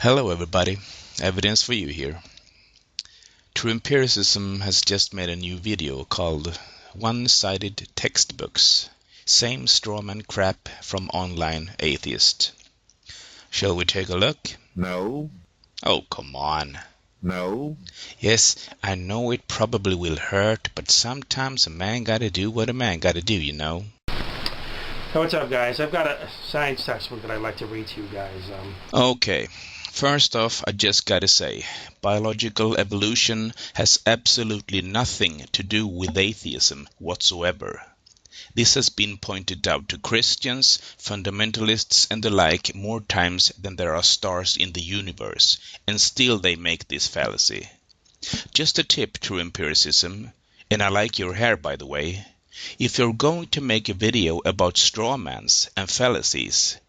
Hello everybody, evidence for you here. TrueEmpiricism has just made a new video called One-Sided Textbooks, Same Strawman Crap from Online Atheist. Shall we take a look? No. Oh, come on. No. Yes, I know it probably will hurt, but sometimes a man gotta do what a man gotta do, you know. So what's up, guys? I've got a science textbook that I'd like to read to you guys. Okay, first off, I just gotta say, biological evolution has absolutely nothing to do with atheism whatsoever. This has been pointed out to Christians, fundamentalists and the like more times than there are stars in the universe, and still they make this fallacy. Just a tip, TrueEmpiricism, and I like your hair by the way. If you're going to make a video about strawmans and fallacies,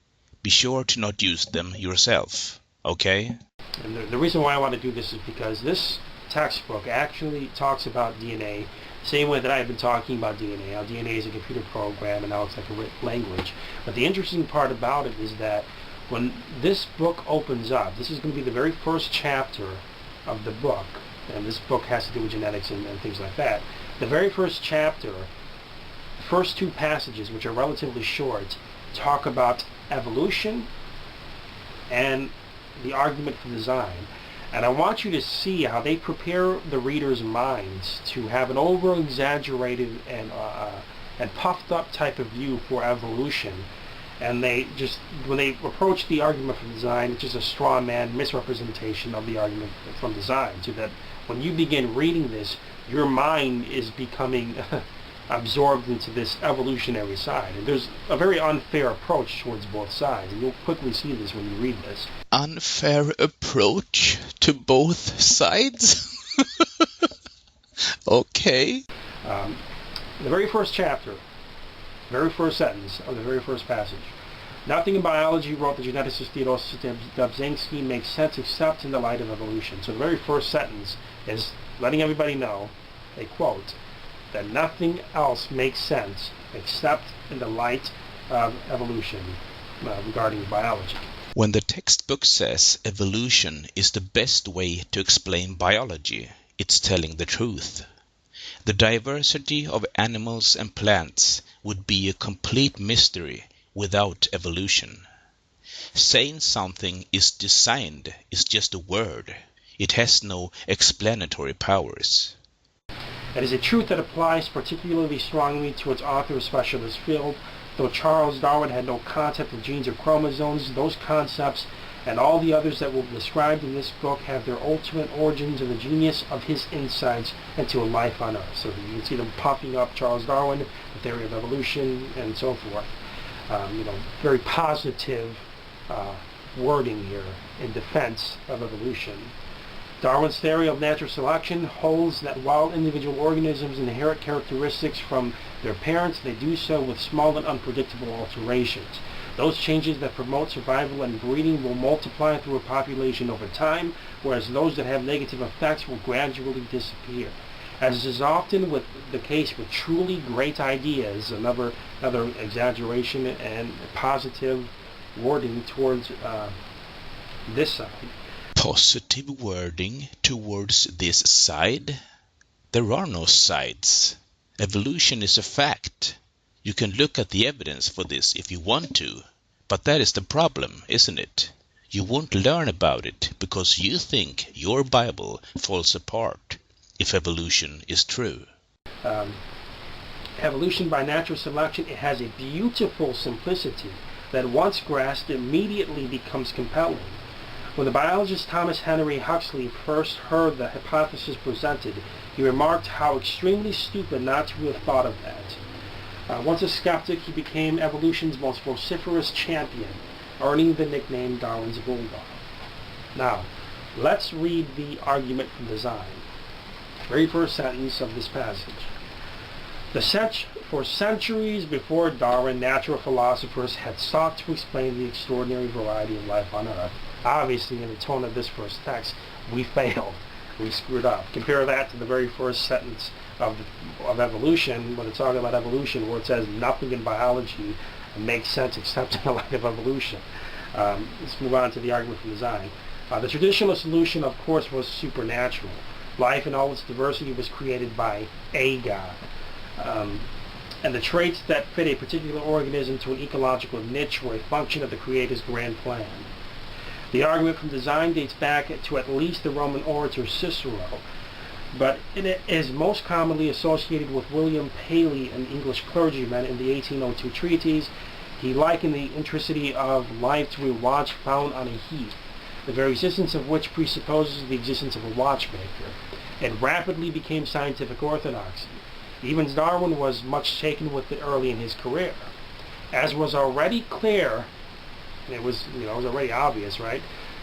be sure to not use them yourself, okay? And the reason why I want to do this is because this textbook actually talks about DNA the same way that I've been talking about DNA. How DNA is a computer program and how it's like a written language. But the interesting part about it is that when this book opens up, this is going to be the very first chapter of the book, and this book has to do with genetics and things like that. The very first chapter, the first two passages, which are relatively short, talk about evolution and the argument for design. And I want you to see how they prepare the reader's minds to have an over-exaggerated and puffed up type of view for evolution. And they just, when they approach the argument from design, it's just a straw man misrepresentation of the argument from design, so that when you begin reading this, your mind is becoming absorbed into this evolutionary side. And there's a very unfair approach towards both sides, and you'll quickly see this when you read this. Unfair approach to both sides? Okay. The very first chapter, very first sentence of the very first passage. Nothing in biology, wrote the geneticist Theodore Dobzhansky, makes sense except in the light of evolution. So the very first sentence is letting everybody know, a quote, that nothing else makes sense except in the light of evolution regarding biology. When the textbook says evolution is the best way to explain biology, it's telling the truth. The diversity of animals and plants would be a complete mystery without evolution. Saying something is designed is just a word. It has no explanatory powers. It is a truth that applies particularly strongly to its author's specialist field. Though Charles Darwin had no concept of genes or chromosomes, those concepts and all the others that will be described in this book have their ultimate origins in the genius of his insights into a life on Earth. So you can see them puffing up Charles Darwin, the theory of evolution, and so forth. Very positive wording here in defense of evolution. Darwin's theory of natural selection holds that while individual organisms inherit characteristics from their parents, they do so with small and unpredictable alterations. Those changes that promote survival and breeding will multiply through a population over time, whereas those that have negative effects will gradually disappear. As is often the case with truly great ideas, another exaggeration and positive wording towards this side. Positive wording towards this side? There are no sides. Evolution is a fact. You can look at the evidence for this if you want to, but that is the problem, isn't it? You won't learn about it because you think your Bible falls apart if evolution is true. Evolution by natural selection, it has a beautiful simplicity that once grasped immediately becomes compelling. When the biologist Thomas Henry Huxley first heard the hypothesis presented, he remarked how extremely stupid not to have thought of that. Once a skeptic, he became evolution's most vociferous champion, earning the nickname Darwin's Bulldog. Now, let's read the argument from design. Very first sentence of this passage. For centuries before Darwin, natural philosophers had sought to explain the extraordinary variety of life on Earth. Obviously, in the tone of this first text, we failed. We screwed up. Compare that to the very first sentence of evolution, when it's talking about evolution, where it says nothing in biology makes sense except in the light of evolution. Let's move on to the argument from design. The traditional solution, of course, was supernatural. Life in all its diversity was created by a God. And the traits that fit a particular organism to an ecological niche were a function of the Creator's grand plan. The argument from design dates back to at least the Roman orator Cicero, but it is most commonly associated with William Paley, an English clergyman, in the 1802 treatise. He likened the intricity of life to a watch found on a heath, the very existence of which presupposes the existence of a watchmaker. It rapidly became scientific orthodoxy. Even Darwin was much taken with it early in his career. As was already clear, it was already obvious, right,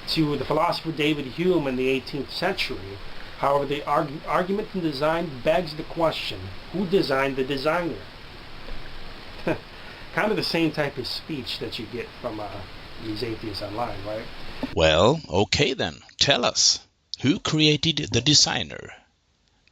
to the philosopher David Hume in the 18th century. However, the argument from design begs the question, who designed the designer? Kind of the same type of speech that you get from these atheists online, right? Well, okay then, tell us. Who created the designer?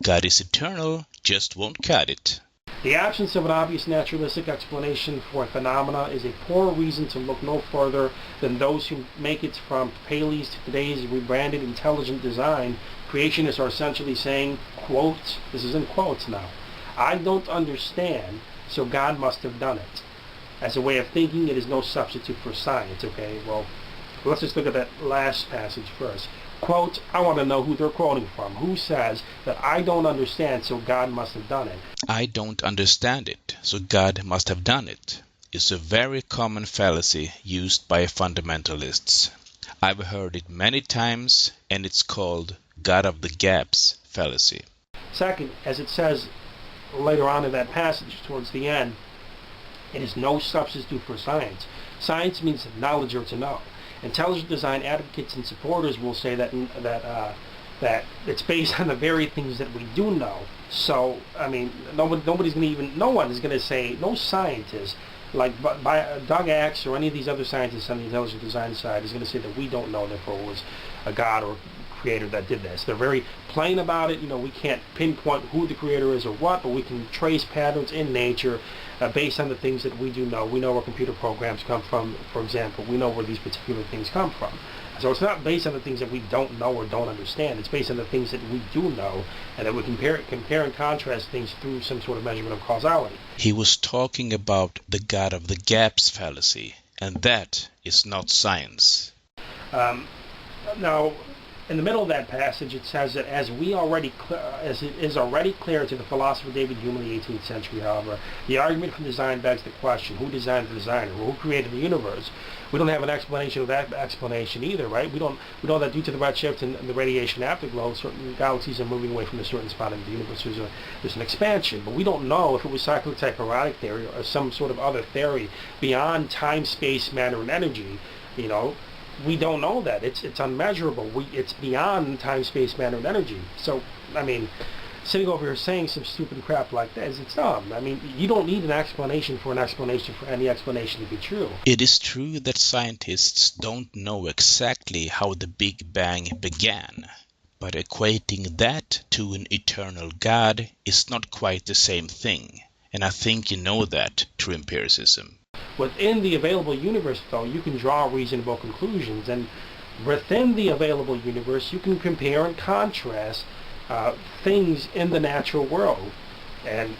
God is eternal, just won't cut it. The absence of an obvious naturalistic explanation for a phenomena is a poor reason to look no further than those who make it from Paley's to today's rebranded intelligent design. Creationists are essentially saying, quote, this is in quotes now, I don't understand, so God must have done it. As a way of thinking, it is no substitute for science, okay? Well, let's just look at that last passage first. Quote, I want to know who they're quoting from. Who says that I don't understand, so God must have done it? I don't understand it, so God must have done it. It's a very common fallacy used by fundamentalists. I've heard it many times, and it's called God of the gaps fallacy. Second, as it says later on in that passage towards the end, it is no substitute for science. Science means knowledge or to know. Intelligent design advocates and supporters will say that it's based on the very things that we do know. So, I mean, no one is going to say, no scientist, like by Doug Axe or any of these other scientists on the intelligent design side is going to say that we don't know, therefore it was a God or creator that did this. They're very plain about it. We can't pinpoint who the creator is or what, but we can trace patterns in nature based on the things that we do know. We know where computer programs come from, for example. We know where these particular things come from. So it's not based on the things that we don't know or don't understand. It's based on the things that we do know, and that we compare and contrast things through some sort of measurement of causality. He was talking about the God of the gaps fallacy, and that is not science. Now, in the middle of that passage, it says that as it is already clear to the philosopher David Hume in the 18th century, however, the argument from design begs the question, who designed the designer? Well, who created the universe? We don't have an explanation of that explanation either, right? We know that due to the redshift and the radiation afterglow, certain galaxies are moving away from a certain spot in the universe. There's an expansion, but we don't know if it was cyclic typhoratic theory or some sort of other theory beyond time, space, matter, and energy. We don't know that. It's unmeasurable. It's beyond time, space, matter, and energy. So, I mean, sitting over here saying some stupid crap like this, it's dumb. I mean, you don't need an explanation for any explanation to be true. It is true that scientists don't know exactly how the Big Bang began, but equating that to an eternal God is not quite the same thing, and I think you know that, TrueEmpiricism. Within the available universe, though, you can draw reasonable conclusions, and within the available universe, you can compare and contrast things in the natural world. And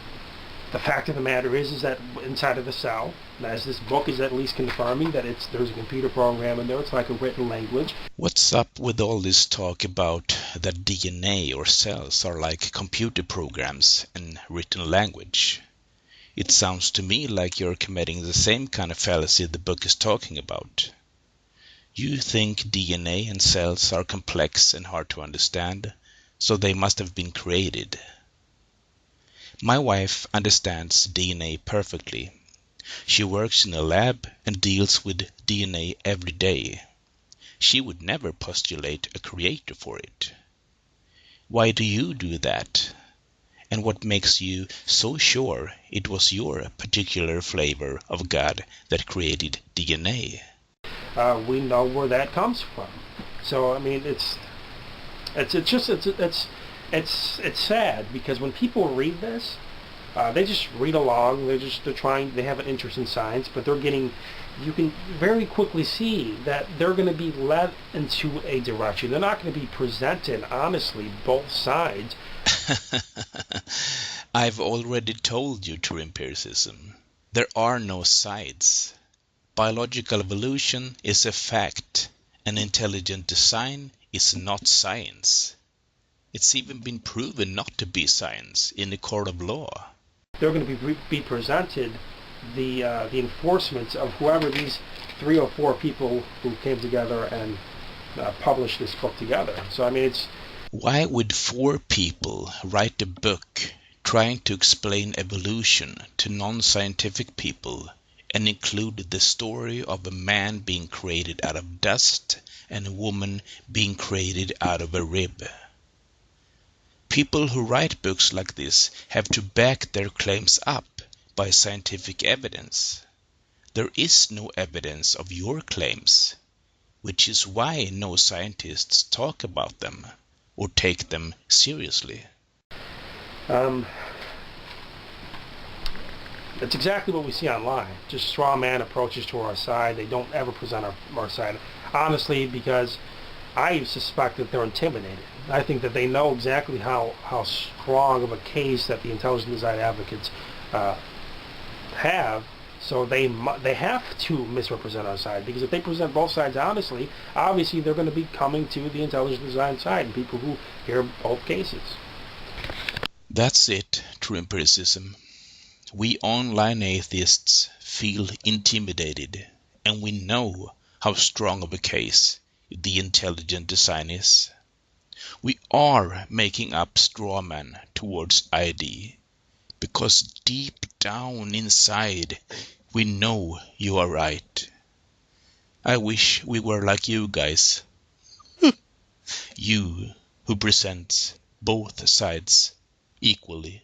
the fact of the matter is that inside of the cell, as this book is at least confirming that there's a computer program in there, it's like a written language. What's up with all this talk about that DNA or cells are like computer programs and written language? It sounds to me like you're committing the same kind of fallacy the book is talking about. You think DNA and cells are complex and hard to understand, so they must have been created. My wife understands DNA perfectly. She works in a lab and deals with DNA every day. She would never postulate a creator for it. Why do you do that? And what makes you so sure it was your particular flavor of God that created DNA? We know where that comes from. So I mean, it's sad because when people read this, They just read along. They have an interest in science, but you can very quickly see that they're going to be led into a direction. They're not going to be presented honestly both sides. I've already told you, true empiricism. There are no sides. Biological evolution is a fact, and intelligent design is not science. It's even been proven not to be science in the court of law. They're going to be presented the enforcement of whoever these 3 or 4 people who came together and published this book together. So I mean, it's Why would 4 people write a book trying to explain evolution to non-scientific people and include the story of a man being created out of dust and a woman being created out of a rib? People who write books like this have to back their claims up by scientific evidence. There is no evidence of your claims, which is why no scientists talk about them or take them seriously. That's exactly what we see online. Just straw man approaches to our side. They don't ever present our side. Honestly, because I suspect that they're intimidated. I think that they know exactly how strong of a case that the intelligent design advocates have, so they have to misrepresent our side, because if they present both sides honestly, obviously they're going to be coming to the intelligent design side and people who hear both cases. That's it, true empiricism. We online atheists feel intimidated, and we know how strong of a case the intelligent design is. We are making up straw man towards ID, because deep down inside we know you are right. I wish we were like you guys. You who presents both sides equally.